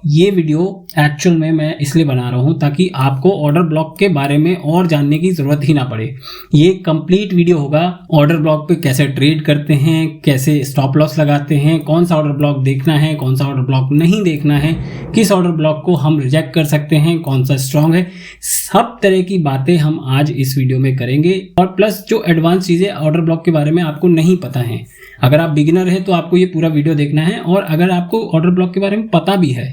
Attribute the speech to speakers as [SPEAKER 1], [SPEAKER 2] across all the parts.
[SPEAKER 1] ये video actual में मैं इसलिए बना रहा हूँ ताकि आपको ऑर्डर ब्लॉक के बारे में और जानने की ज़रूरत ही ना पड़े। ये कंप्लीट वीडियो होगा ऑर्डर ब्लॉक पे कैसे ट्रेड करते हैं, कैसे स्टॉप लॉस लगाते हैं, कौन सा ऑर्डर ब्लॉक देखना है, कौन सा ऑर्डर ब्लॉक नहीं देखना है, किस ऑर्डर ब्लॉक को हम रिजेक्ट कर सकते हैं, कौन सा स्ट्रांग है। सब तरह की बातें हम आज इस वीडियो में करेंगे और प्लस जो एडवांस चीज़ें ऑर्डर ब्लॉक के बारे में आपको नहीं पता है। अगर आप बिगिनर हैं तो आपको ये पूरा वीडियो देखना है, और अगर आपको ऑर्डर ब्लॉक के बारे में पता भी है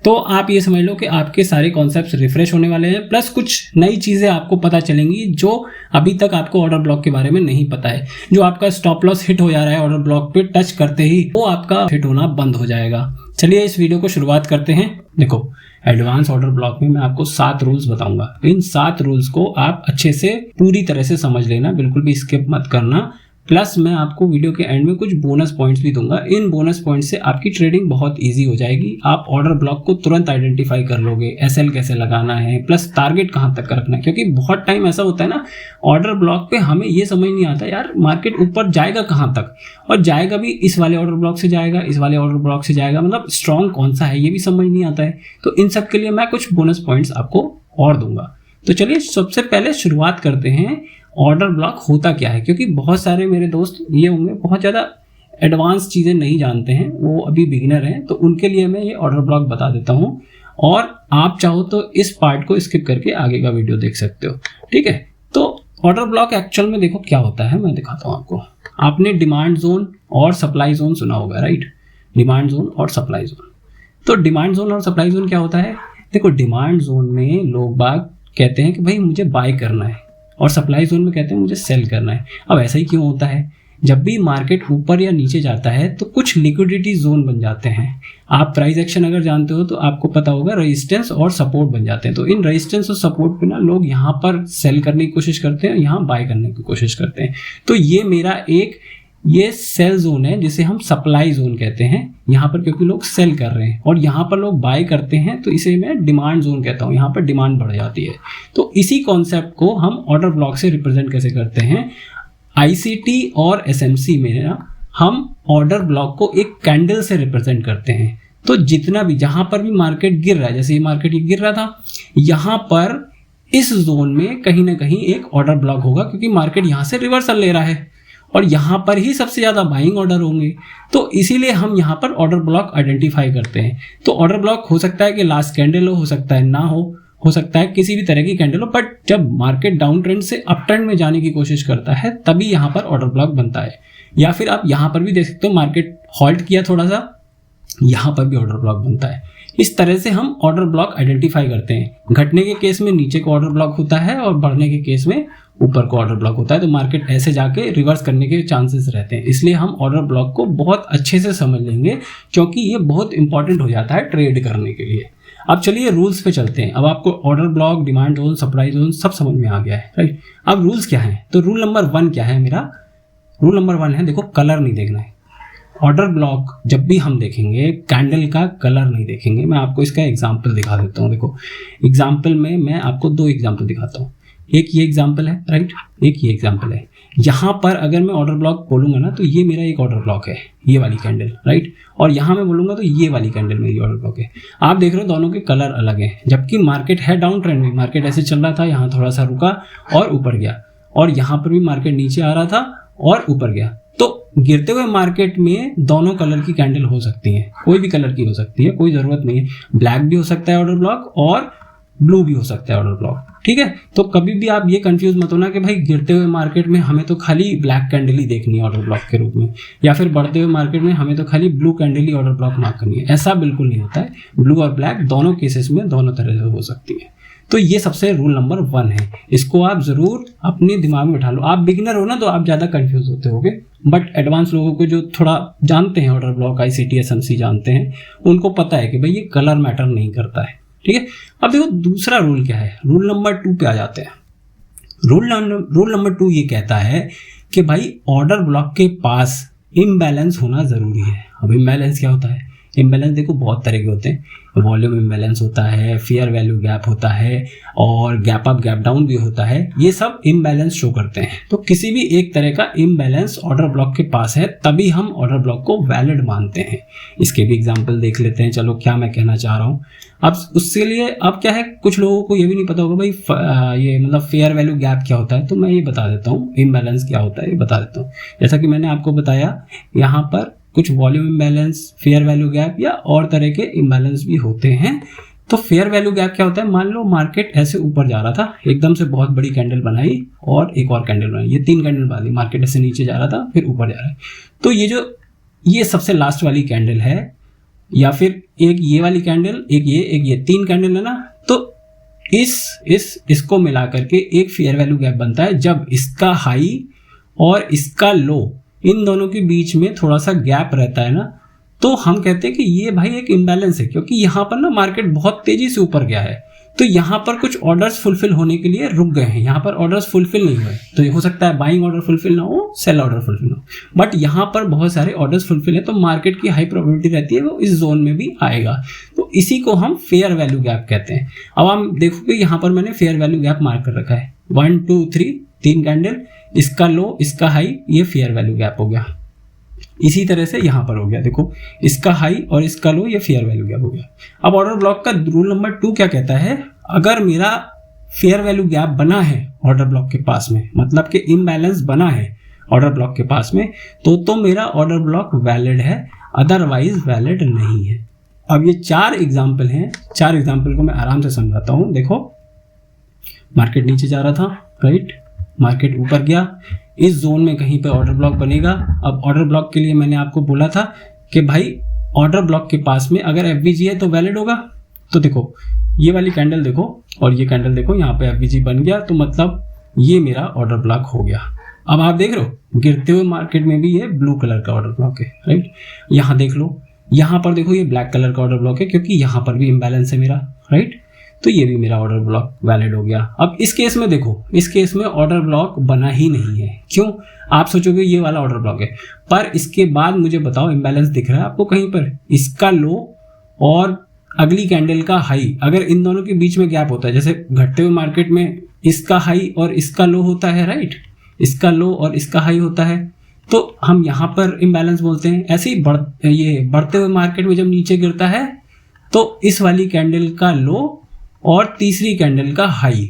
[SPEAKER 1] तो आप ये समझ लो कि आपके सारे कॉन्सेप्ट्स रिफ्रेश होने वाले हैं, प्लस कुछ नई चीज़ें आपको पता चलेंगी जो अभी तक आपको ऑर्डर ब्लॉक के बारे में नहीं पता है। जो आपका स्टॉप लॉस हिट हो जा रहा है ऑर्डर ब्लॉक पे टच करते ही, वो आपका हिट होना बंद हो जाएगा। चलिए इस वीडियो को शुरुआत करते हैं। देखो, एडवांस ऑर्डर ब्लॉक में मैं आपको 7 रूल्स बताऊंगा। इन 7 रूल्स को आप अच्छे से पूरी तरह से समझ लेना, बिल्कुल भी स्किप मत करना। प्लस मैं आपको वीडियो के एंड में कुछ बोनस पॉइंट्स भी दूंगा। इन बोनस पॉइंट्स से आपकी ट्रेडिंग बहुत इजी हो जाएगी। आप ऑर्डर ब्लॉक को तुरंत आइडेंटिफाई कर लोगे, एसएल कैसे लगाना है, प्लस टारगेट कहाँ तक रखना है। क्योंकि बहुत टाइम ऐसा होता है ना ऑर्डर ब्लॉक पे, हमें ये समझ नहीं आता यार मार्केट ऊपर जाएगा कहाँ तक, और जाएगा भी इस वाले ऑर्डर ब्लॉक से जाएगा, इस वाले ऑर्डर ब्लॉक से जाएगा, मतलब स्ट्रॉन्ग कौन सा है ये भी समझ नहीं आता है। तो इन सब के लिए मैं कुछ बोनस पॉइंट्स आपको और दूंगा। तो चलिए सबसे पहले शुरुआत करते हैं ऑर्डर ब्लॉक होता क्या है। क्योंकि बहुत सारे मेरे दोस्त ये होंगे बहुत ज़्यादा एडवांस चीज़ें नहीं जानते हैं, वो अभी बिगिनर हैं, तो उनके लिए मैं ये ऑर्डर ब्लॉक बता देता हूँ। और आप चाहो तो इस पार्ट को स्किप करके आगे का वीडियो देख सकते हो, ठीक है। तो ऑर्डर ब्लॉक एक्चुअल में देखो क्या होता है, मैं दिखाता हूँ आपको। आपने डिमांड जोन और सप्लाई जोन सुना होगा, राइट? डिमांड जोन और सप्लाई जोन। तो डिमांड जोन और सप्लाई जोन क्या होता है? देखो, डिमांड जोन में लोग बाग कहते हैं कि भाई मुझे बाय करना है, और सप्लाई जोन में कहते हैं मुझे सेल करना है। अब ऐसा ही क्यों होता है? जब भी मार्केट ऊपर या नीचे जाता है तो कुछ लिक्विडिटी जोन बन जाते हैं। आप प्राइस एक्शन अगर जानते हो तो आपको पता होगा रेजिस्टेंस और सपोर्ट बन जाते हैं। तो इन रेजिस्टेंस और सपोर्ट पे ना लोग यहाँ पर सेल करने की कोशिश करते हैं, यहाँ बाय करने की कोशिश करते हैं। तो ये मेरा ये सेल जोन है जिसे हम सप्लाई जोन कहते हैं। यहाँ पर क्योंकि लोग सेल कर रहे हैं और यहाँ पर लोग बाय करते हैं, तो इसे मैं डिमांड जोन कहता हूँ। यहाँ पर डिमांड बढ़ जाती है। तो इसी कॉन्सेप्ट को हम ऑर्डर ब्लॉक से रिप्रेजेंट कैसे करते हैं? आईसीटी और एसएमसी में ना हम ऑर्डर ब्लॉक को एक कैंडल से रिप्रेजेंट करते हैं। तो जितना भी जहाँ पर भी मार्केट गिर रहा है, जैसे ये मार्केट गिर रहा था, यहाँ पर इस जोन में कहीं ना कहीं एक ऑर्डर ब्लॉक होगा, क्योंकि मार्केट यहाँ से रिवर्सल ले रहा है और यहाँ पर ही सबसे ज़्यादा बाइंग ऑर्डर होंगे। तो इसीलिए हम यहाँ पर ऑर्डर ब्लॉक आइडेंटिफाई करते हैं। तो ऑर्डर ब्लॉक हो सकता है कि लास्ट कैंडल हो सकता है ना हो सकता है किसी भी तरह की कैंडल हो, बट जब मार्केट डाउन ट्रेंड से अप ट्रेंड में जाने की कोशिश करता है तभी यहाँ पर ऑर्डर ब्लॉक बनता है। या फिर आप यहाँ पर भी देख सकते हो, मार्केट हॉल्ट किया थोड़ा सा, यहाँ पर भी ऑर्डर ब्लॉक बनता है। इस तरह से हम ऑर्डर ब्लॉक आइडेंटिफाई करते हैं। घटने के केस में नीचे को ऑर्डर ब्लॉक होता है और बढ़ने के केस में ऊपर को ऑर्डर ब्लॉक होता है। तो मार्केट ऐसे जाके रिवर्स करने के चांसेस रहते हैं। इसलिए हम ऑर्डर ब्लॉक को बहुत अच्छे से समझ लेंगे, क्योंकि ये बहुत इंपॉर्टेंट हो जाता है ट्रेड करने के लिए। अब चलिए रूल्स पे चलते हैं। अब आपको order block, demand zone, supply zone सब समझ में आ गया है, राइट? अब रूल्स क्या है? तो रूल नंबर 1 क्या है मेरा? रूल नंबर 1 है, देखो, कलर नहीं देखना है। ऑर्डर ब्लॉक जब भी हम देखेंगे कैंडल का कलर नहीं देखेंगे। मैं आपको इसका एग्जांपल दिखा देता हूँ। देखो, एग्जांपल में मैं आपको 2 एग्जांपल दिखाता हूँ। एक ये एग्जांपल है, राइट? एक ये एग्जांपल है। यहाँ पर अगर मैं ऑर्डर ब्लॉक बोलूँगा ना, तो ये मेरा एक ऑर्डर ब्लॉक है, ये वाली कैंडल, राइट? और यहाँ मैं बोलूँगा तो ये वाली कैंडल मेरी ऑर्डर ब्लॉक है। आप देख रहे हो दोनों के कलर अलग हैं, जबकि मार्केट है डाउन ट्रेंड में। मार्केट ऐसे चल रहा था, यहाँ थोड़ा सा रुका और ऊपर गया, और यहाँ पर भी मार्केट नीचे आ रहा था और ऊपर गया। तो गिरते हुए मार्केट में दोनों कलर की कैंडल हो सकती हैं, कोई भी कलर की हो सकती है, कोई ज़रूरत नहीं है। ब्लैक भी हो सकता है ऑर्डर ब्लॉक और ब्लू भी हो सकता है ऑर्डर ब्लॉक, ठीक है? तो कभी भी आप ये कंफ्यूज मत होना कि भाई गिरते हुए मार्केट में हमें तो खाली ब्लैक कैंडल ही देखनी है ऑर्डर ब्लॉक के रूप में, या फिर बढ़ते हुए मार्केट में हमें तो खाली ब्लू कैंडल ही ऑर्डर ब्लॉक मार्क करनी है। ऐसा बिल्कुल नहीं होता है। ब्लू और ब्लैक दोनों केसेस में दोनों तरह से हो सकती है। तो ये सबसे रूल नंबर 1 है। इसको आप ज़रूर अपने दिमाग में बैठा लो। आप बिगिनर हो ना तो आप ज़्यादा कंफ्यूज होते होगे, बट एडवांस लोगों को जो थोड़ा जानते हैं ऑर्डर ब्लॉक, आईसीटी, एसएमसी जानते हैं, उनको पता है कि भाई ये कलर मैटर नहीं करता है, ठीक है? अब देखो दूसरा रूल क्या है। रूल नंबर 2 पे आ जाते हैं। रूल नंबर 2 ये कहता है कि भाई ऑर्डर ब्लॉक के पास इम्बैलेंस होना ज़रूरी है। अब इम्बैलेंस क्या होता है? इम्बैलेंस देखो बहुत तरह के होते हैं। वॉल्यूम इम्बैलेंस होता है, फेयर वैल्यू गैप होता है और गैप अप गैप डाउन भी होता है। ये सब इम्बैलेंस शो करते हैं। तो किसी भी एक तरह का इम्बैलेंस ऑर्डर ब्लॉक के पास है तभी हम ऑर्डर ब्लॉक को वैलिड मानते हैं। इसके भी एग्जाम्पल देख लेते हैं। चलो क्या मैं कहना चाह रहा हूँ अब उसके लिए, अब क्या है, कुछ लोगों को ये भी नहीं पता होगा भाई ये मतलब फेयर वैल्यू गैप क्या होता है, तो मैं ये बता देता हूँ। इम्बैलेंस क्या होता है ये बता देता हूँ। जैसा कि मैंने आपको बताया, यहाँ पर कुछ volume imbalance, fair value gap या और तरह के इम्बैलेंस भी होते हैं। तो फेयर वैल्यू गैप क्या होता है, मान लो मार्केट ऐसे ऊपर जा रहा था, एकदम से बहुत बड़ी कैंडल बनाई और एक और कैंडल बनाई, ये 3 कैंडल बना दी, मार्केट ऐसे नीचे जा रहा था फिर ऊपर जा रहा है। तो ये सबसे लास्ट वाली कैंडल है, या फिर एक ये वाली कैंडल, एक ये 3 कैंडल है ना। तो इसको मिला करके एक फेयर वैल्यू गैप बनता है जब इसका हाई और इसका लो, इन दोनों के बीच में थोड़ा सा गैप रहता है ना, तो हम कहते हैं कि ये भाई एक इम्बैलेंस है, क्योंकि यहाँ पर ना मार्केट बहुत तेजी से ऊपर गया है। तो यहाँ पर कुछ ऑर्डर्स फुलफिल होने के लिए रुक गए हैं, यहाँ पर ऑर्डर्स फुलफिल नहीं हुए। तो ये हो सकता है बाइंग ऑर्डर फुलफिल ना हो, सेल ऑर्डर फुलफिल ना हो, बट यहाँ पर बहुत सारे ऑर्डर्स फुलफिल है, तो मार्केट की हाई प्रोबेबिलिटी रहती है वो इस जोन में भी आएगा। तो इसी को हम फेयर वैल्यू गैप कहते हैं। अब हम देखोगे यहाँ पर मैंने फेयर वैल्यू गैप मार्क कर रखा है, 1 2 3 कैंडल, इसका लो इसका हाई, ये फेयर वैल्यू गैप हो गया। इसी तरह से यहाँ पर हो गया, देखो इसका हाई और इसका लो, ये फेयर वैल्यू गैप हो गया। अब ऑर्डर ब्लॉक का रूल नंबर 2 क्या कहता है, अगर मेरा फेयर वैल्यू गैप बना है ऑर्डर ब्लॉक के पास में, मतलब कि इम्बैलेंस बना है ऑर्डर ब्लॉक के पास में, तो मेरा ऑर्डर ब्लॉक वैलिड है, अदरवाइज वैलिड नहीं है। अब ये 4 एग्जाम्पल हैं, 4 एग्जाम्पल को मैं आराम से समझाता हूँ। देखो मार्केट नीचे जा रहा था, राइट, मार्केट ऊपर गया, इस जोन में कहीं पे ऑर्डर ब्लॉक बनेगा। अब ऑर्डर ब्लॉक के लिए मैंने आपको बोला था कि भाई ऑर्डर ब्लॉक के पास में अगर एफवीजी है तो वैलिड होगा। तो देखो ये वाली कैंडल देखो और ये कैंडल देखो, यहाँ पे एफवीजी बन गया, तो मतलब ये मेरा ऑर्डर ब्लॉक हो गया। अब आप देख रहे हो गिरते हुए मार्केट में भी ये ब्लू कलर का ऑर्डर ब्लॉक है, राइट। यहाँ देख लो, यहाँ पर देखो ये ब्लैक कलर का ऑर्डर ब्लॉक है, क्योंकि यहाँ पर भी इम्बैलेंस है मेरा, राइट। तो ये भी मेरा ऑर्डर ब्लॉक वैलिड हो गया। अब इस केस में देखो, इस केस में ऑर्डर ब्लॉक बना ही नहीं है। क्यों? आप सोचोगे ये वाला ऑर्डर ब्लॉक है, पर इसके बाद मुझे बताओ इम्बैलेंस दिख रहा है आपको कहीं पर? इसका लो और अगली कैंडल का हाई, अगर इन दोनों के बीच में गैप होता है, जैसे घटते हुए मार्केट में इसका हाई और इसका लो होता है, राइट, इसका लो और इसका हाई होता है, तो हम यहाँ पर इम्बैलेंस बोलते हैं। ऐसे ही बढ़ते हुए मार्केट में जब नीचे गिरता है तो इस वाली कैंडल का लो और तीसरी कैंडल का हाई,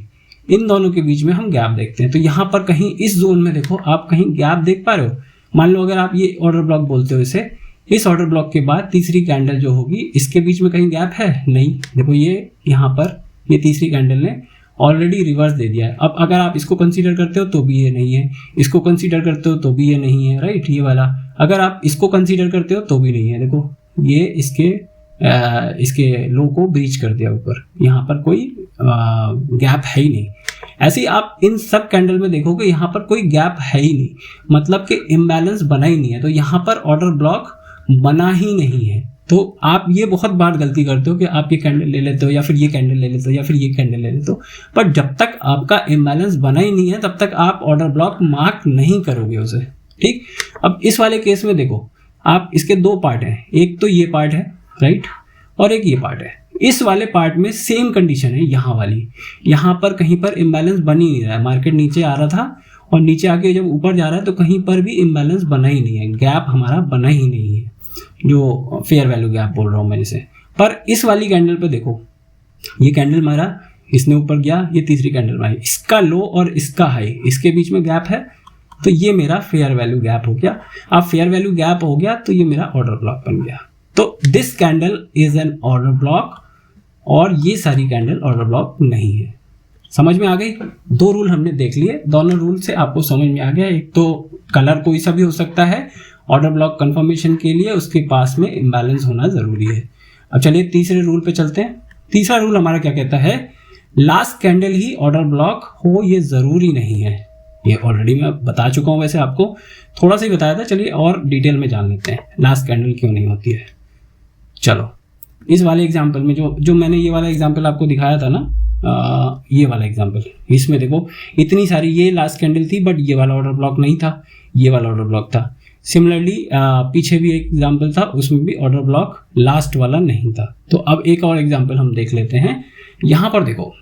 [SPEAKER 1] इन दोनों के बीच में हम गैप देखते हैं। तो यहाँ पर कहीं इस जोन में देखो, आप कहीं गैप देख पा रहे हो? मान लो अगर आप ये ऑर्डर ब्लॉक बोलते हो इसे, इस ऑर्डर ब्लॉक के बाद तीसरी कैंडल जो होगी, इसके बीच में कहीं गैप है? नहीं। देखो ये यहाँ पर ये तीसरी कैंडल ने ऑलरेडी रिवर्स दे दिया है। अब अगर आप इसको कंसीडर करते हो तो भी ये नहीं है, इसको कंसीडर करते हो तो भी ये नहीं है, राइट, ये वाला। अगर आप इसको कंसीडर करते हो तो भी नहीं है। देखो ये इसके लो को ब्रीच कर दिया ऊपर, यहाँ पर कोई गैप है ही नहीं। ऐसे ही आप इन सब कैंडल में देखोगे यहाँ पर कोई गैप है ही नहीं, मतलब कि इम्बैलेंस बना ही नहीं है। तो यहाँ पर ऑर्डर ब्लॉक बना ही नहीं है। तो आप ये बहुत बार गलती करते हो कि आप ये कैंडल ले लेते हो या फिर ये कैंडल ले लेते हो या फिर ये कैंडल ले लेते हो, पर जब तक आपका इम्बैलेंस बना ही नहीं है तब तक आप ऑर्डर ब्लॉक मार्क नहीं करोगे उसे, ठीक। अब इस वाले केस में देखो, आप इसके 2 पार्ट हैं, एक तो ये पार्ट है, राइट, और एक ये पार्ट है। इस वाले पार्ट में सेम कंडीशन है, यहाँ वाली, यहाँ पर कहीं पर इम्बैलेंस बन ही नहीं रहा है। मार्केट नीचे आ रहा था और नीचे आके जब ऊपर जा रहा है तो कहीं पर भी इम्बैलेंस बना ही नहीं है, गैप हमारा बना ही नहीं है, जो फेयर वैल्यू गैप बोल रहा हूँ मैं जिसे। पर इस वाली कैंडल पे देखो, ये कैंडल मारा, इसने ऊपर गया, ये तीसरी कैंडल मारी, इसका लो और इसका हाई, इसके बीच में गैप है, तो ये मेरा फेयर वैल्यू गैप हो गया। अब फेयर वैल्यू गैप हो गया तो ये मेरा ऑर्डर ब्लॉक बन गया। तो this candle is an order block, और ये सारी कैंडल ऑर्डर ब्लॉक नहीं है। समझ में आ गई? 2 रूल हमने देख लिए, दोनों रूल से आपको समझ में आ गया। एक तो कलर कोई सा भी हो सकता है, ऑर्डर ब्लॉक कंफर्मेशन के लिए उसके पास में इम्बैलेंस होना जरूरी है। अब चलिए तीसरे रूल पे चलते हैं। तीसरा रूल हमारा क्या कहता है, लास्ट कैंडल ही ऑर्डर ब्लॉक हो ये जरूरी नहीं है। ये ऑलरेडी मैं बता चुका हूँ, वैसे आपको थोड़ा सा ही बताया था। चलिए और डिटेल में जान लेते हैं लास्ट कैंडल क्यों नहीं होती है। चलो इस वाले एग्जाम्पल में जो मैंने ये वाला एग्जाम्पल आपको दिखाया था ना, ये वाला एग्जाम्पल, इसमें देखो इतनी सारी ये लास्ट कैंडल थी, बट ये वाला ऑर्डर ब्लॉक नहीं था, ये वाला ऑर्डर ब्लॉक था। सिमिलरली पीछे भी एक एग्जाम्पल था, उसमें भी ऑर्डर ब्लॉक लास्ट वाला नहीं था। तो अब एक और एग्जाम्पल हम देख लेते हैं। यहाँ पर देखो,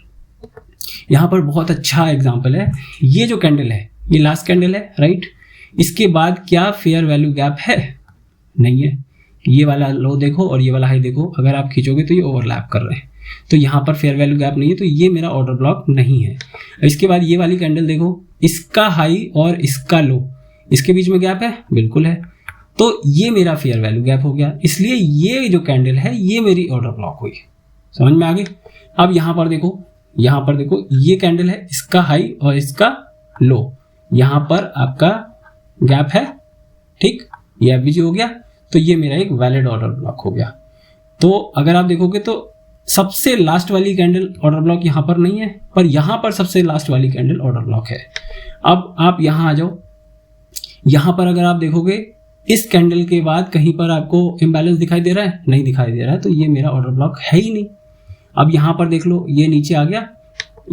[SPEAKER 1] यहाँ पर बहुत अच्छा एग्जाम्पल है। ये जो कैंडल है ये लास्ट कैंडल है, राइट। इसके बाद क्या फेयर वैल्यू गैप है? नहीं है। ये वाला लो देखो और ये वाला हाई देखो, अगर आप खींचोगे तो ये ओवरलैप कर रहे हैं, तो यहाँ पर फेयर वैल्यू गैप नहीं है, तो ये मेरा ऑर्डर ब्लॉक नहीं है। इसके बाद ये वाली कैंडल देखो, इसका हाई और इसका लो, इसके बीच में गैप है, बिल्कुल है, तो ये मेरा फेयर वैल्यू गैप हो गया। इसलिए ये जो कैंडल है ये मेरी ऑर्डर ब्लॉक हुई। समझ में आ गई? अब यहाँ पर देखो, यहाँ पर देखो, ये कैंडल है, इसका हाई और इसका लो, यहाँ पर आपका गैप है, ठीक, ये एवरेज हो गया, तो ये मेरा एक वैलिड ऑर्डर ब्लॉक हो गया। तो अगर आप देखोगे तो सबसे लास्ट वाली कैंडल ऑर्डर ब्लॉक यहाँ पर नहीं है, पर यहाँ पर सबसे लास्ट वाली कैंडल ऑर्डर ब्लॉक है। अब आप यहाँ आ जाओ, यहाँ पर अगर आप देखोगे इस कैंडल के बाद कहीं पर आपको इम्बैलेंस दिखाई दे रहा है? नहीं दिखाई दे रहा है, तो ये मेरा ऑर्डर ब्लॉक है ही नहीं। अब यहाँ पर देख लो, ये नीचे आ गया।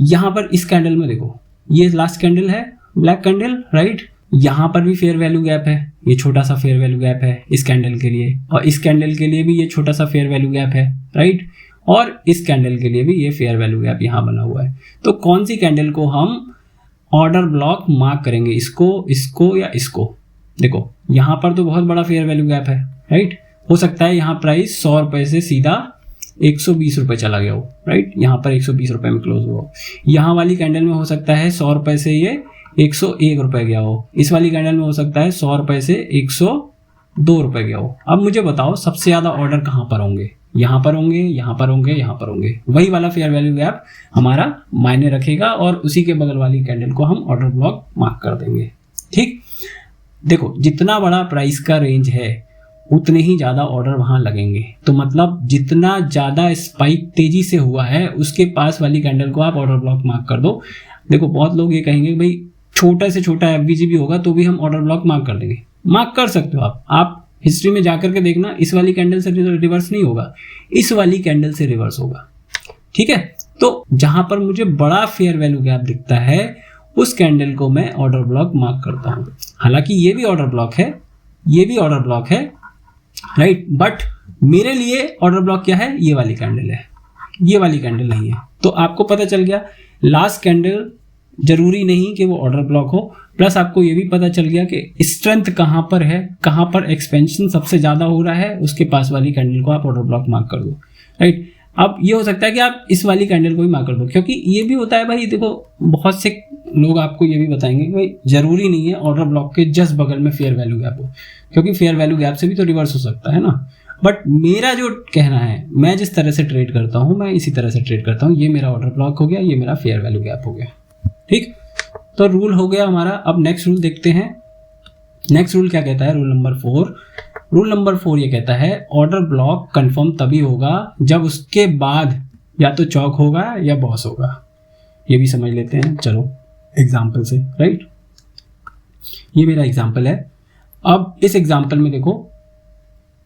[SPEAKER 1] यहाँ पर इस कैंडल में देखो, ये लास्ट कैंडल है, ब्लैक कैंडल, राइट। यहाँ पर भी फेयर वैल्यू गैप है, ये छोटा सा फेयर वैल्यू गैप है इस कैंडल के लिए, और इस कैंडल के लिए भी ये छोटा सा फेयर वैल्यू गैप है, राइट। और इस कैंडल के लिए भी ये फेयर वैल्यू गैप यहाँ बना हुआ है। तो कौन सी कैंडल को हम ऑर्डर ब्लॉक मार्क करेंगे? इसको, इसको या इसको? देखो यहाँ पर तो बहुत बड़ा फेयर वैल्यू गैप है, राइट। हो सकता है यहाँ प्राइस 100 रुपये से सीधा 120 रुपये चला गया हो, राइट। यहाँ पर 120 रुपये में क्लोज हुआ हो। यहाँ वाली कैंडल में हो सकता है 100 रुपये से ये 101 रुपये गया हो। इस वाली कैंडल में हो सकता है 100 रुपये से 102 रुपये गया हो। अब मुझे बताओ सबसे ज़्यादा ऑर्डर कहाँ पर होंगे? यहाँ पर होंगे, यहाँ पर होंगे, यहाँ पर होंगे। वही वाला फेयर वैल्यू गैप हमारा मायने रखेगा और उसी के बगल वाली कैंडल को हम ऑर्डर ब्लॉक मार्क कर देंगे, ठीक। देखो जितना बड़ा प्राइस का रेंज है उतने ही ज़्यादा ऑर्डर वहाँ लगेंगे। तो मतलब जितना ज़्यादा स्पाइक तेज़ी से हुआ है उसके पास वाली कैंडल को आप ऑर्डर ब्लॉक मार्क कर दो। देखो बहुत लोग ये कहेंगे भाई छोटा से छोटा एफवीजी भी होगा तो भी हम ऑर्डर ब्लॉक मार्क कर देंगे। मार्क कर सकते हो आप हिस्ट्री में जाकर के देखना, इस वाली कैंडल से रिवर्स नहीं होगा, इस वाली कैंडल से रिवर्स होगा, ठीक है। तो जहां पर मुझे बड़ा फेयर वैल्यू गैप दिखता है उस कैंडल को मैं ऑर्डर ब्लॉक मार्क करता हूं। हालांकि ये भी ऑर्डर ब्लॉक है, ये भी ऑर्डर ब्लॉक है, राइट, बट मेरे लिए ऑर्डर ब्लॉक क्या है? ये वाली कैंडल है, ये वाली कैंडल नहीं है। तो आपको पता चल गया लास्ट कैंडल जरूरी नहीं कि वो ऑर्डर ब्लॉक हो, प्लस आपको ये भी पता चल गया कि स्ट्रेंथ कहाँ पर है, कहाँ पर एक्सपेंशन सबसे ज़्यादा हो रहा है, उसके पास वाली कैंडल को आप ऑर्डर ब्लॉक मार्क कर दो, राइट। अब ये हो सकता है कि आप इस वाली कैंडल को ही मार्क कर दो, क्योंकि ये भी होता है भाई, देखो बहुत से लोग आपको ये भी बताएंगे कि भाई जरूरी नहीं है ऑर्डर ब्लॉक के जस्ट बगल में फेयर वैल्यू गैप हो, क्योंकि फेयर वैल्यू गैप से भी तो रिवर्स हो सकता है ना। बट मेरा जो कहना है, मैं जिस तरह से ट्रेड करता हूँ मैं इसी तरह से ट्रेड करता हूँ। ये मेरा ऑर्डर ब्लॉक हो गया, ये मेरा फेयर वैल्यू गैप हो गया, ठीक। तो रूल हो गया हमारा। अब नेक्स्ट रूल देखते हैं। नेक्स्ट रूल क्या कहता है? Rule number 4। रूल नंबर 4 ये कहता है ऑर्डर ब्लॉक कंफर्म तभी होगा जब उसके बाद या तो चौक होगा या बॉस होगा। ये भी समझ लेते हैं चलो एग्जाम्पल से, राइट। ये मेरा एग्जाम्पल है। अब इस एग्जाम्पल में देखो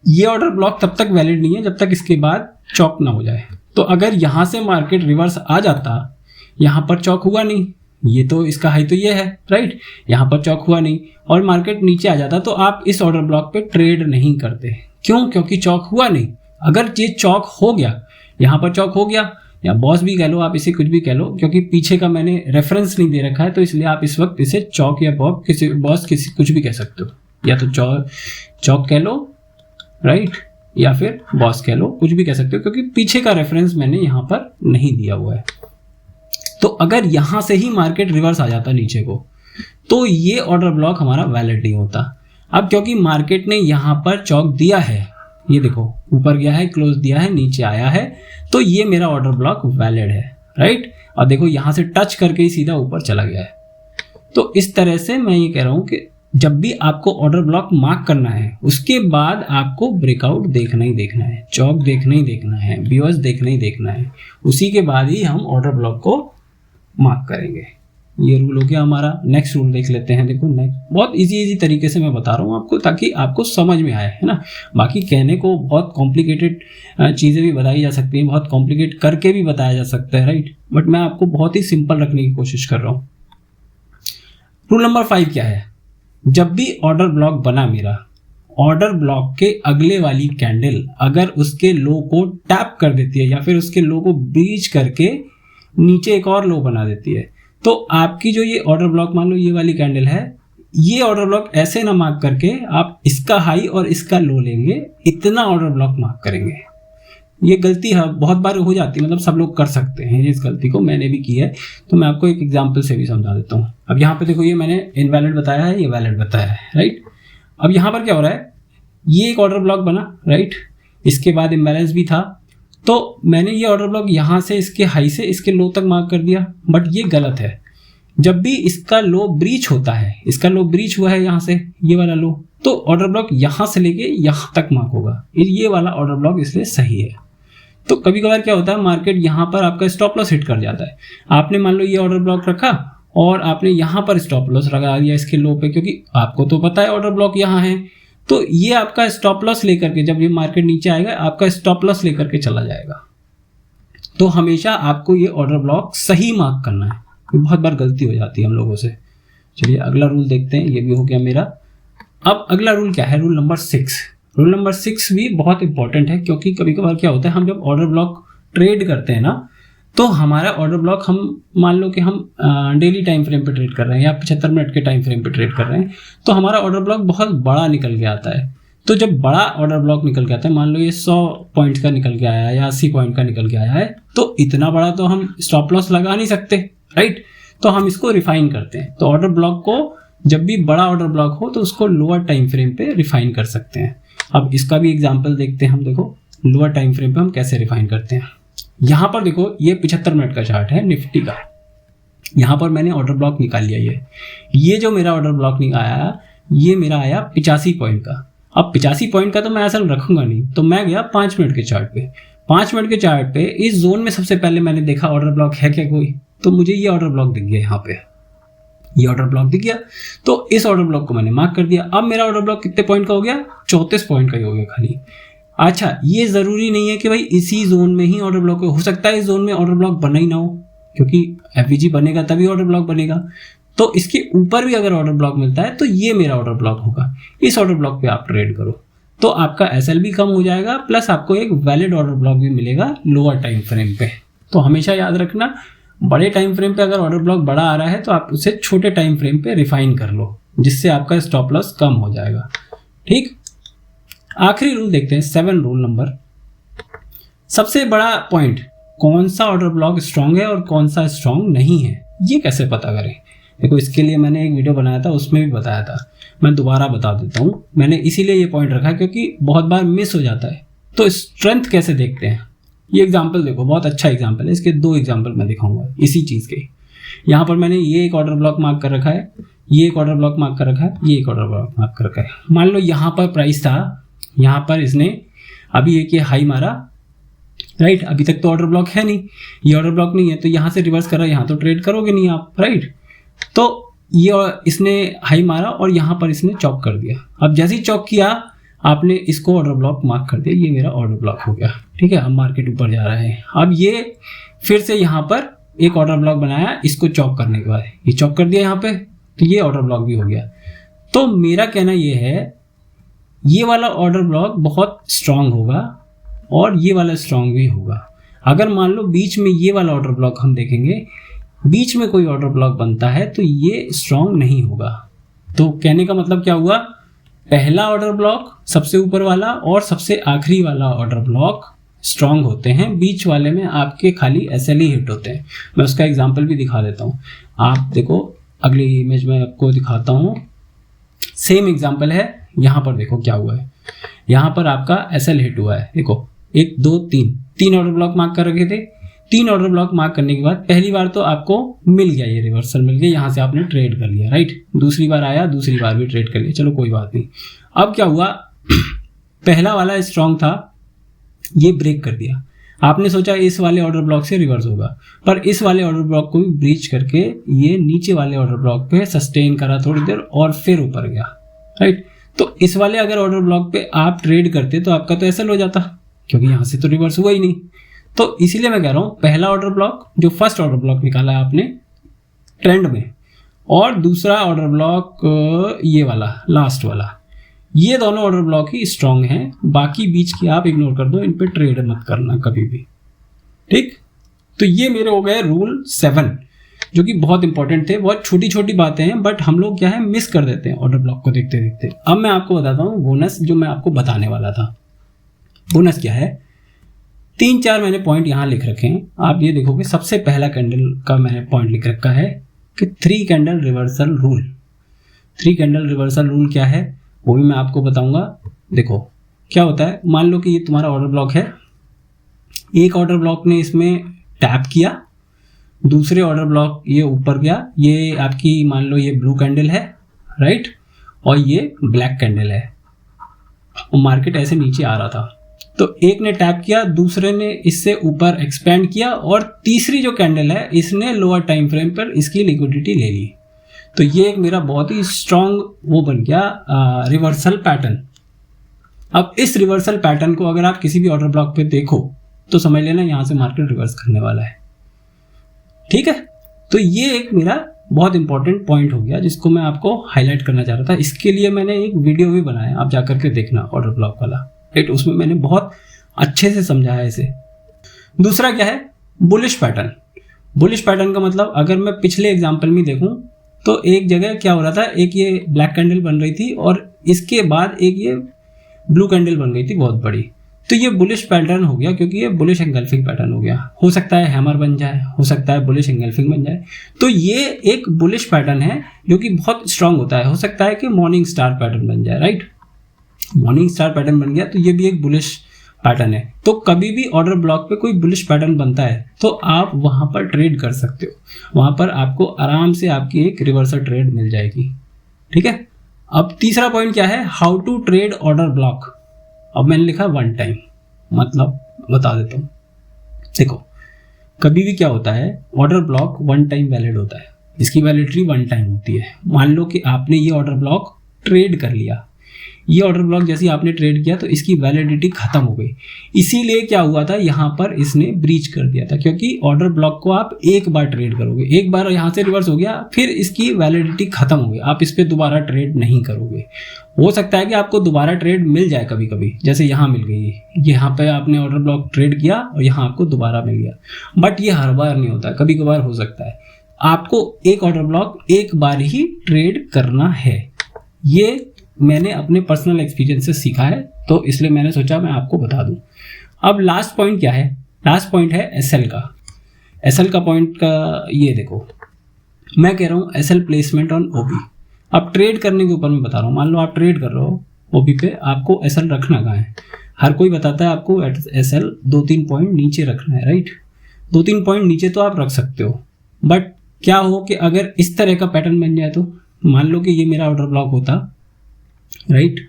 [SPEAKER 1] ये ऑर्डर ब्लॉक तब तक वैलिड नहीं है जब तक इसके बाद चौक ना हो जाए। तो अगर यहाँ से मार्केट रिवर्स आ जाता, यहाँ पर चौक हुआ नहीं, ये तो इसका हाई तो ये है, राइट, यहाँ पर चौक हुआ नहीं और मार्केट नीचे आ जाता, तो आप इस ऑर्डर ब्लॉक पे ट्रेड नहीं करते। क्यों? क्योंकि चौक हुआ नहीं। अगर ये चौक हो गया, यहाँ पर चौक हो गया, या बॉस भी कह लो, आप इसे कुछ भी कह लो, क्योंकि पीछे का मैंने रेफरेंस नहीं दे रखा है, तो इसलिए आप इस वक्त इसे चौक या बॉस किसी कुछ भी कह सकते हो, या तो चौक कह लो, राइट, या फिर बॉस कह लो, कुछ भी कह सकते हो, क्योंकि पीछे का रेफरेंस मैंने यहाँ पर नहीं दिया हुआ है। तो अगर यहाँ से ही मार्केट रिवर्स आ जाता नीचे को, तो ये ऑर्डर ब्लॉक हमारा वैलिड नहीं होता। अब क्योंकि मार्केट ने यहाँ पर चौक दिया है, ये देखो ऊपर गया है, क्लोज दिया है, नीचे आया है, तो ये मेरा ऑर्डर ब्लॉक वैलिड है, राइट। और देखो यहाँ से टच करके ही सीधा ऊपर चला गया है। तो इस तरह से मैं ये कह रहा हूँ कि जब भी आपको ऑर्डर ब्लॉक मार्क करना है उसके बाद आपको ब्रेकआउट देखना ही देखना है, चौक देखना ही देखना है, बीओएस देखना ही देखना है, उसी के बाद ही हम ऑर्डर ब्लॉक को मार्क करेंगे। ये रूल हो गया हमारा। नेक्स्ट रूल देख लेते हैं। देखो नेक्स्ट बहुत इजी तरीके से मैं बता रहा हूँ आपको, ताकि आपको समझ में आए, है ना। बाकी कहने को बहुत कॉम्प्लिकेटेड चीज़ें भी बताई जा सकती हैं, बहुत कॉम्प्लिकेट करके भी बताया जा सकता है, राइट, बट मैं आपको बहुत ही सिंपल रखने की कोशिश कर रहा हूँ। रूल नंबर 5 क्या है? जब भी ऑर्डर ब्लॉक बना मेरा, ऑर्डर ब्लॉक के अगले वाली कैंडल अगर उसके लो को टैप कर देती है या फिर उसके लो को ब्रीच करके नीचे एक और लो बना देती है, तो आपकी जो ये ऑर्डर ब्लॉक, मान लो ये वाली कैंडल है, ये ऑर्डर ब्लॉक ऐसे ना मार्क करके आप इसका हाई और इसका लो लेंगे, इतना ऑर्डर ब्लॉक मार्क करेंगे। ये गलती बहुत बार हो जाती है, मतलब सब लोग कर सकते हैं इस गलती को, मैंने भी की है। तो मैं आपको एक एग्जांपल से भी समझा देता हूँ। अब यहाँ पे देखो, ये मैंने इनवैलिड बताया है, ये वैलिड बताया है, राइट। अब यहाँ पर क्या हो रहा है, ये एक ऑर्डर ब्लॉक बना, राइट, इसके बाद इम्बैलेंस भी था, तो मैंने ये ऑर्डर ब्लॉक यहाँ से इसके हाई से इसके लो तक मार्क कर दिया, बट ये गलत है। जब भी इसका लो ब्रीच होता है, इसका लो ब्रीच हुआ है यहाँ से, ये वाला लो, तो ऑर्डर ब्लॉक यहाँ से लेके यहाँ तक मार्क होगा, ये वाला ऑर्डर ब्लॉक इसलिए सही है। तो कभी कभार क्या होता है, मार्केट यहाँ पर आपका स्टॉप लॉस हिट कर जाता है। आपने मान लो ये ऑर्डर ब्लॉक रखा और आपने यहाँ पर स्टॉप लॉस लगा दिया इसके लो पे, क्योंकि आपको तो पता है ऑर्डर ब्लॉक यहाँ है, तो ये आपका स्टॉप लॉस लेकर के, जब ये मार्केट नीचे आएगा आपका स्टॉप लॉस लेकर के चला जाएगा। तो हमेशा आपको ये ऑर्डर ब्लॉक सही मार्क करना है, बहुत बार गलती हो जाती है हम लोगों से। चलिए अगला रूल देखते हैं, ये भी हो गया मेरा। अब अगला रूल क्या है, रूल नंबर 6। रूल नंबर 6 भी बहुत इंपॉर्टेंट है, क्योंकि कभी कभार क्या होता है, हम जब ऑर्डर ब्लॉक ट्रेड करते हैं ना, तो हमारा ऑर्डर ब्लॉक, हम मान लो कि हम डेली टाइम फ्रेम पे ट्रेड कर रहे हैं या 75 मिनट के टाइम फ्रेम पे ट्रेड कर रहे हैं, तो हमारा ऑर्डर ब्लॉक बहुत बड़ा निकल के आता है। तो जब बड़ा ऑर्डर ब्लॉक निकल के आता है, मान लो ये 100 पॉइंट्स का निकल के आया है या 80 पॉइंट का निकल के आया है, तो इतना बड़ा तो हम स्टॉप लॉस लगा नहीं सकते, राइट। तो हम इसको रिफाइन करते हैं। तो ऑर्डर ब्लॉक को, जब भी बड़ा ऑर्डर ब्लॉक हो तो उसको लोअर टाइम फ्रेम पे रिफाइन कर सकते हैं। अब इसका भी एग्जांपल देखते हैं हम। देखो लोअर टाइम फ्रेम पे हम कैसे रिफाइन करते हैं। यहाँ पर देखो, ये 75 मिनट का चार्ट है निफ्टी का। यहाँ पर मैंने ऑर्डर ब्लॉक निकाल लिया। ये जो मेरा ऑर्डर ब्लॉक आया, ये मेरा आया 85 पॉइंट का। अब 85 पॉइंट का तो मैं असल रखूंगा नहीं, तो मैं गया 5 मिनट के चार्ट पे। 5 मिनट के चार्ट पे इस जोन में सबसे पहले मैंने देखा ऑर्डर ब्लॉक है क्या कोई, तो मुझे ये ऑर्डर ब्लॉक दिख गया। यहाँ पे ये ऑर्डर ब्लॉक दिख गया, तो इस ऑर्डर ब्लॉक को मैंने मार्क कर दिया। अब मेरा ऑर्डर ब्लॉक कितने पॉइंट का हो गया, 34 पॉइंट का ही हो गया खाली। अच्छा, ये जरूरी नहीं है कि भाई इसी जोन में ही ऑर्डर ब्लॉक हो सकता है इस जोन में ऑर्डर ब्लॉक बना ही ना हो, क्योंकि एफवीजी बनेगा तभी ऑर्डर ब्लॉक बनेगा। तो इसके ऊपर भी अगर ऑर्डर ब्लॉक मिलता है तो ये मेरा ऑर्डर ब्लॉक होगा। इस ऑर्डर ब्लॉक पे आप ट्रेड करो तो आपका एसएल भी कम हो जाएगा, प्लस आपको एक वैलिड ऑर्डर ब्लॉक भी मिलेगा लोअर टाइम फ्रेम पे। तो हमेशा याद रखना, बड़े टाइम फ्रेम पे अगर ऑर्डर ब्लॉक बड़ा आ रहा है तो आप उसे छोटे टाइम फ्रेम पे रिफाइन कर लो, जिससे आपका स्टॉप लॉस कम हो जाएगा। ठीक, आखिरी रूल देखते हैं, 7 रूल नंबर। सबसे बड़ा पॉइंट, कौन सा ऑर्डर ब्लॉक स्ट्रांग है और कौन सा स्ट्रांग नहीं है, ये कैसे पता करें। देखो इसके लिए मैंने एक वीडियो बनाया था, उसमें भी बताया था, मैं दोबारा बता देता हूँ। मैंने इसीलिए ये पॉइंट रखा क्योंकि बहुत बार मिस हो जाता है। तो स्ट्रेंथ कैसे देखते हैं, ये एग्जाम्पल देखो, बहुत अच्छा एग्जाम्पल है। इसके 2 एग्जाम्पल मैं दिखाऊंगा इसी चीज़ के। यहाँ पर मैंने ये एक ऑर्डर ब्लॉक मार्क कर रखा है, ये एक ऑर्डर ब्लॉक मार्क कर रखा है, ये एक ऑर्डर ब्लॉक मार्क कर रखा है। मान लो यहाँ पर प्राइस था, यहाँ पर इसने अभी एक ये हाई मारा, राइट। अभी तक तो ऑर्डर ब्लॉक है नहीं, ये ऑर्डर ब्लॉक नहीं है, तो यहाँ से रिवर्स कर रहा है, यहाँ तो ट्रेड करोगे नहीं आप, राइट। तो ये इसने हाई मारा और यहाँ पर इसने चॉक कर दिया। अब जैसे ही चॉक किया आपने इसको ऑर्डर ब्लॉक मार्क कर दिया, ये मेरा ऑर्डर ब्लॉक हो गया। ठीक है, अब मार्केट ऊपर जा रहा है। अब ये फिर से यहाँ पर एक ऑर्डर ब्लॉक बनाया, इसको चॉक करने के बाद ये चॉक कर दिया यहाँ पे, तो ये ऑर्डर ब्लॉक भी हो गया। तो मेरा कहना ये है, ये वाला ऑर्डर ब्लॉक बहुत स्ट्रांग होगा और ये वाला स्ट्रांग भी होगा। अगर मान लो बीच में ये वाला ऑर्डर ब्लॉक हम देखेंगे, बीच में कोई ऑर्डर ब्लॉक बनता है तो ये स्ट्रांग नहीं होगा। तो कहने का मतलब क्या हुआ, पहला ऑर्डर ब्लॉक, सबसे ऊपर वाला और सबसे आखिरी वाला ऑर्डर ब्लॉक स्ट्रांग होते हैं, बीच वाले में आपके खाली एसएल ही हिट होते हैं। मैं उसका एग्जांपल भी दिखा देता हूँ। आप देखो अगली इमेज में आपको दिखाता हूँ, सेम एग्जांपल है। यहाँ पर देखो क्या हुआ है, यहाँ पर आपका एसएल हिट हुआ है। देखो 1 2 3 ऑर्डर ब्लॉक मार्क कर रखे थे। 3 ऑर्डर ब्लॉक मार्क करने के बाद पहली बार तो आपको मिल गया, ये रिवर्सल मिल गया, यहाँ से आपने ट्रेड कर लिया, राइट। दूसरी बार आया, दूसरी बार भी ट्रेड कर लिया, चलो कोई बात नहीं। अब क्या हुआ, पहला वाला स्ट्रांग था, ये ब्रेक कर दिया। आपने सोचा इस वाले ऑर्डर ब्लॉक से रिवर्स होगा, पर इस वाले ऑर्डर ब्लॉक को भी ब्रीच करके ये नीचे वाले ऑर्डर ब्लॉक पे सस्टेन करा थोड़ी देर और फिर ऊपर गया, राइट। तो इस वाले अगर ऑर्डर ब्लॉक पे आप ट्रेड करते तो आपका तो एसएल हो जाता, क्योंकि यहाँ से तो रिवर्स हुआ ही नहीं। तो इसीलिए मैं कह रहा हूँ, पहला ऑर्डर ब्लॉक जो फर्स्ट ऑर्डर ब्लॉक निकाला है आपने ट्रेंड में, और दूसरा ऑर्डर ब्लॉक ये वाला लास्ट वाला, ये दोनों ऑर्डर ब्लॉक ही स्ट्रांग हैं, बाकी बीच की आप इग्नोर कर दो, इन पे ट्रेड मत करना कभी भी, ठीक। तो ये मेरे हो गए रूल 7 जो कि बहुत इंपॉर्टेंट थे। बहुत छोटी छोटी बातें हैं बट हम लोग क्या है मिस कर देते हैं ऑर्डर ब्लॉक को देखते देखते। अब मैं आपको बताता हूँ बोनस जो मैं आपको बताने वाला था। बोनस क्या है, 3-4 मैंने पॉइंट यहाँ लिख रखे हैं, आप ये देखोगे सबसे पहला कैंडल का मैंने पॉइंट लिख रखा है कि 3 candle reversal rule. 3 candle reversal rule क्या है वो भी मैं आपको बताऊंगा। देखो क्या होता है, मान लो कि ये तुम्हारा ऑर्डर ब्लॉक है, एक ऑर्डर ब्लॉक ने इसमें टैप किया, दूसरे ऑर्डर ब्लॉक ये ऊपर गया, ये आपकी मान लो ये ब्लू कैंडल है राइट, और ये ब्लैक कैंडल है, और मार्केट ऐसे नीचे आ रहा था, तो एक ने टैप किया, दूसरे ने इससे ऊपर एक्सपेंड किया, और तीसरी जो कैंडल है इसने लोअर टाइम फ्रेम पर इसकी लिक्विडिटी ले ली। तो ये एक मेरा बहुत ही स्ट्रॉन्ग वो बन गया रिवर्सल पैटर्न। अब इस रिवर्सल पैटर्न को अगर आप किसी भी ऑर्डर ब्लॉक पे देखो तो समझ लेना यहाँ से मार्केट रिवर्स करने वाला है, ठीक है। तो ये एक मेरा बहुत इंपॉर्टेंट पॉइंट हो गया जिसको मैं आपको हाईलाइट करना चाह रहा था। इसके लिए मैंने एक वीडियो भी बनाया, आप जाकर के देखना ऑर्डर ब्लॉक वाला, राइट, उसमें मैंने बहुत अच्छे से समझाया इसे। दूसरा क्या है, बुलिश पैटर्न। बुलिश पैटर्न का मतलब अगर मैं पिछले एग्जांपल में देखूं तो एक जगह क्या हो रहा था, एक ये ब्लैक कैंडल बन रही थी और इसके बाद एक ये ब्लू कैंडल बन गई थी बहुत बड़ी, तो ये बुलिश पैटर्न हो गया क्योंकि ये बुलिश एंगल्फिंग पैटर्न हो गया। हो सकता है हैमर बन जाए, हो सकता है बुलिश एंगल्फिंग बन जाए, तो ये एक बुलिश पैटर्न है जो कि बहुत स्ट्रांग होता है। हो सकता है कि मॉर्निंग स्टार पैटर्न बन जाए, राइट, मॉर्निंग स्टार पैटर्न बन गया तो ये भी एक बुलिश पैटर्न है। तो कभी भी ऑर्डर ब्लॉक पे कोई बुलिश पैटर्न बनता है तो आप वहां पर ट्रेड कर सकते हो, वहां पर आपको आराम से आपकी एक रिवर्सल ट्रेड मिल जाएगी, ठीक है। अब तीसरा पॉइंट क्या है, how to trade order block. अब मैंने लिखा 1 टाइम, मतलब बता देता हूँ। देखो कभी भी क्या होता है, ऑर्डर ब्लॉक 1 टाइम वैलिड होता है, इसकी वैलिडिटी 1 टाइम होती है। मान लो कि आपने ये ऑर्डर ब्लॉक ट्रेड कर लिया, ये ऑर्डर ब्लॉक जैसे आपने ट्रेड किया तो इसकी वैलिडिटी खत्म हो गई। इसीलिए क्या हुआ था, यहाँ पर इसने ब्रीच कर दिया था, क्योंकि ऑर्डर ब्लॉक को आप एक बार ट्रेड करोगे, एक बार यहाँ से रिवर्स हो गया, फिर इसकी वैलिडिटी खत्म हो गई, आप इस पर दोबारा ट्रेड नहीं करोगे। हो सकता है कि आपको दोबारा ट्रेड मिल जाए कभी कभी, जैसे यहाँ मिल गई, यहाँ पे आपने ऑर्डर ब्लॉक ट्रेड किया और यहाँ आपको दोबारा मिल गया, बट ये हर बार नहीं होता, कभी कभार हो सकता है। आपको एक ऑर्डर ब्लॉक एक बार ही ट्रेड करना है, ये मैंने अपने पर्सनल एक्सपीरियंस से सीखा है, तो इसलिए मैंने सोचा मैं आपको बता दूं। अब लास्ट पॉइंट क्या है, लास्ट पॉइंट है एसएल का। एसएल का पॉइंट का ये देखो, मैं कह रहा हूँ एसएल प्लेसमेंट ऑन ओबी। अब ट्रेड करने के ऊपर मैं बता रहा हूँ, मान लो आप ट्रेड कर रहे हो ओबी पे, आपको एसएल रखना कहाँ है। हर कोई बताता है आपको एसएल 2-3 पॉइंट नीचे रखना है, राइट, 2-3 पॉइंट नीचे तो आप रख सकते हो, बट क्या हो कि अगर इस तरह का पैटर्न बन जाए, तो मान लो कि ये मेरा ऑर्डर ब्लॉक होता, राइट,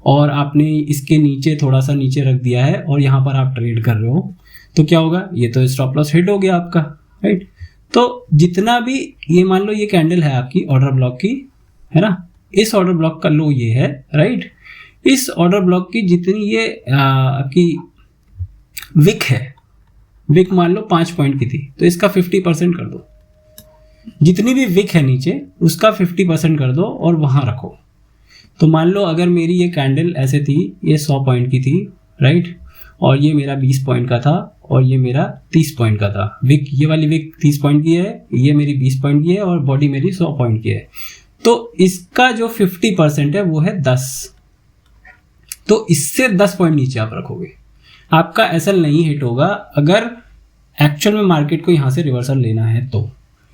[SPEAKER 1] और आपने इसके नीचे थोड़ा सा नीचे रख दिया है और यहाँ पर आप ट्रेड कर रहे हो, तो क्या होगा, ये तो स्टॉप लॉस हिट हो गया आपका, राइट। तो जितना भी ये मान लो ये कैंडल है आपकी ऑर्डर ब्लॉक की, है ना, इस ऑर्डर ब्लॉक का लो ये है, राइट, इस ऑर्डर ब्लॉक की जितनी ये आपकी विक है, विक मान लो 5 पॉइंट की थी, तो इसका 50% कर दो, जितनी भी विक है नीचे उसका 50% कर दो और वहाँ रखो। तो मान लो अगर मेरी ये कैंडल ऐसे थी, ये 100 पॉइंट की थी, राइट, और ये मेरा 20 पॉइंट का था और ये मेरा 30 पॉइंट का था। विक, ये वाली विक 30 पॉइंट की है, ये मेरी 20 पॉइंट की है और बॉडी मेरी 100 पॉइंट की है, तो इसका जो 50% है वो है 10। तो इससे 10 पॉइंट नीचे आप रखोगे, आपका एसएल नहीं हिट होगा अगर एक्चुअल में मार्केट को यहाँ से रिवर्सल लेना है। तो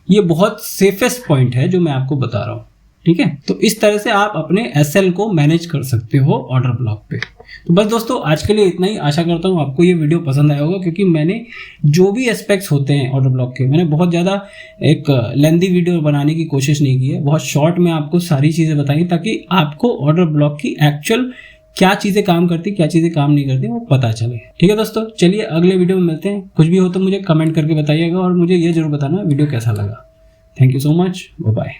[SPEAKER 1] ये बहुत सेफेस्ट पॉइंट है जो मैं आपको बता रहा हूँ, ठीक है। तो इस तरह से आप अपने एसएल को मैनेज कर सकते हो ऑर्डर ब्लॉक पे। तो बस दोस्तों आज के लिए इतना ही, आशा करता हूँ आपको ये वीडियो पसंद आया होगा, क्योंकि मैंने जो भी एस्पेक्ट्स होते हैं ऑर्डर ब्लॉक के, मैंने बहुत ज़्यादा एक लेंथी वीडियो बनाने की कोशिश नहीं की है, बहुत शॉर्ट में आपको सारी चीज़ें बताई ताकि आपको ऑर्डर ब्लॉक की एक्चुअल क्या चीज़ें काम करती, क्या चीज़ें काम नहीं करती वो पता चले, ठीक है दोस्तों। चलिए अगले वीडियो में मिलते हैं, कुछ भी हो तो मुझे कमेंट करके बताइएगा और मुझे ये जरूर बताना वीडियो कैसा लगा। Thank you so much, bye bye.